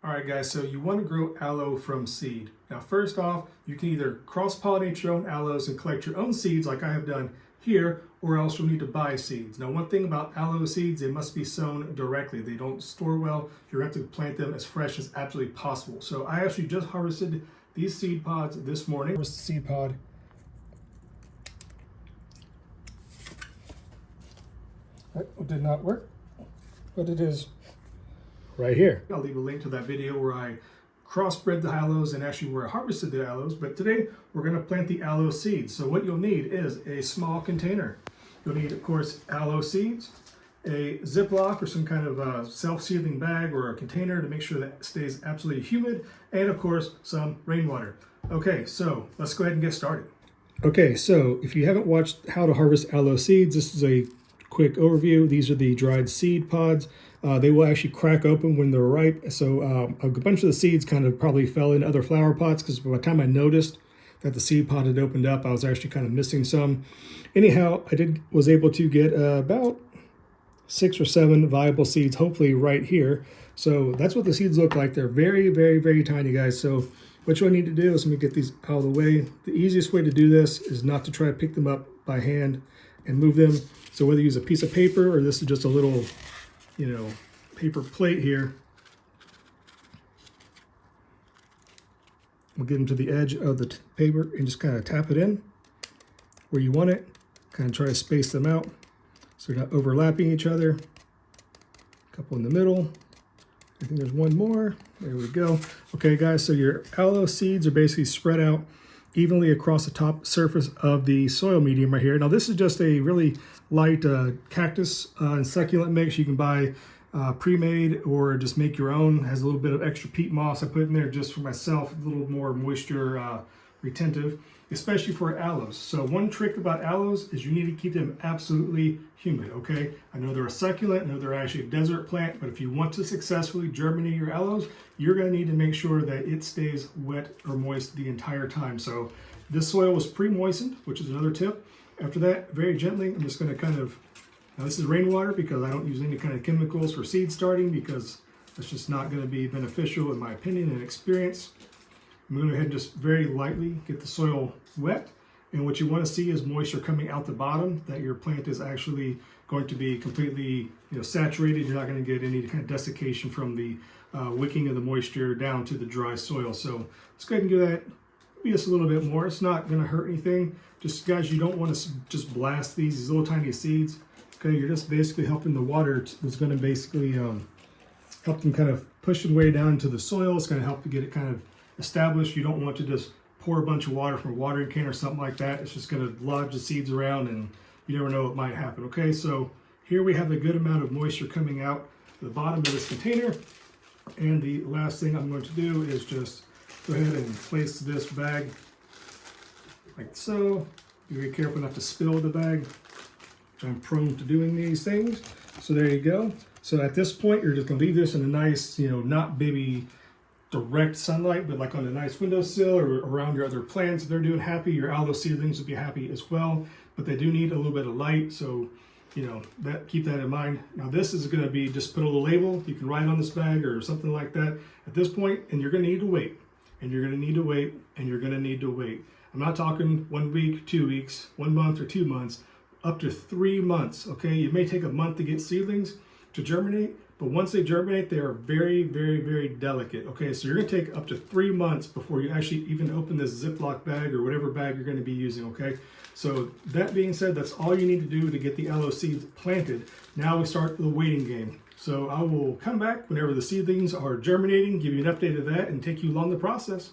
All right, guys, so you want to grow aloe from seed. Now, first off, you can either cross-pollinate your own aloes and collect your own seeds like I have done here, or else you'll need to buy seeds. Now, one thing about aloe seeds, they must be sown directly. They don't store well. You have to plant them as fresh as absolutely possible. So I actually just harvested these seed pods this morning. Here's the seed pod. It did not work, but it is right here. I'll leave a link to that video where I crossbred the aloes and actually where I harvested the aloes. But today we're going to plant the aloe seeds. So what you'll need is a small container. You'll need, of course, aloe seeds, a Ziploc or some kind of self-sealing bag or a container to make sure that it stays absolutely humid, and of course some rainwater. Okay, so let's go ahead and get started. Okay, so if you haven't watched how to harvest aloe seeds, this is a quick overview. These are the dried seed pods. They will actually crack open when they're ripe. So a bunch of the seeds kind of probably fell in other flower pots because by the time I noticed that the seed pod had opened up, I was actually kind of missing some. Anyhow, was able to get about 6 or 7 viable seeds, hopefully right here. So that's what the seeds look like. They're very, very, very tiny, guys. So what you'll need to do is, let me get these out of the way. The easiest way to do this is not to try to pick them up by hand and move them. So whether you use a piece of paper or this is just a little, paper plate here, we'll get them to the edge of the paper and just kind of tap it in where you want it. Kind of try to space them out so they're not overlapping each other. A couple in the middle. I think there's one more. There we go. Okay, guys, so your aloe seeds are basically spread out evenly across the top surface of the soil medium right here. Now, this is just a really light cactus and succulent mix. You can buy pre-made or just make your own. It has a little bit of extra peat moss I put in there just for myself, a little more moisture retentive, especially for aloes. So one trick about aloes is you need to keep them absolutely humid, okay? I know they're a succulent, I know they're actually a desert plant, but if you want to successfully germinate your aloes, you're gonna need to make sure that it stays wet or moist the entire time. So this soil was pre-moistened, which is another tip. After that, very gently, I'm just gonna now this is rainwater because I don't use any kind of chemicals for seed starting because that's just not gonna be beneficial in my opinion and experience. I'm going to go ahead and just very lightly get the soil wet. And what you want to see is moisture coming out the bottom, that your plant is actually going to be completely saturated. You're not going to get any kind of desiccation from the wicking of the moisture down to the dry soil. So let's go ahead and do that just a little bit more. It's not going to hurt anything. Just guys, you don't want to just blast these little tiny seeds. Okay, you're just basically helping the water. It's going to basically help them kind of push their way down into the soil. It's going to help to get it kind of established. You don't want to just pour a bunch of water from a watering can or something like that. It's just going to lodge the seeds around and you never know what might happen. Okay, so here we have a good amount of moisture coming out the bottom of this container. And the last thing I'm going to do is just go ahead and place this bag like so. Be very careful not to spill the bag. I'm prone to doing these things. So there you go. So at this point, you're just going to leave this in a nice, not baby direct sunlight, but like on a nice windowsill or around your other plants. If they're doing happy, your aloe seedlings will be happy as well, but they do need a little bit of light. So, keep that in mind. Now this is going to be, just put a little label. You can write on this bag or something like that at this point, and you're going to need to wait, and you're going to need to wait, and you're going to need to wait. I'm not talking 1 week, 2 weeks, 1 month or 2 months, up to 3 months. Okay. It may take a month to get seedlings to germinate, but once they germinate, they are very, very, very delicate. Okay, so you're gonna take up to 3 months before you actually even open this Ziploc bag or whatever bag you're gonna be using, okay? So that being said, that's all you need to do to get the aloe seeds planted. Now we start the waiting game. So I will come back whenever the seedlings are germinating, give you an update of that, and take you along the process.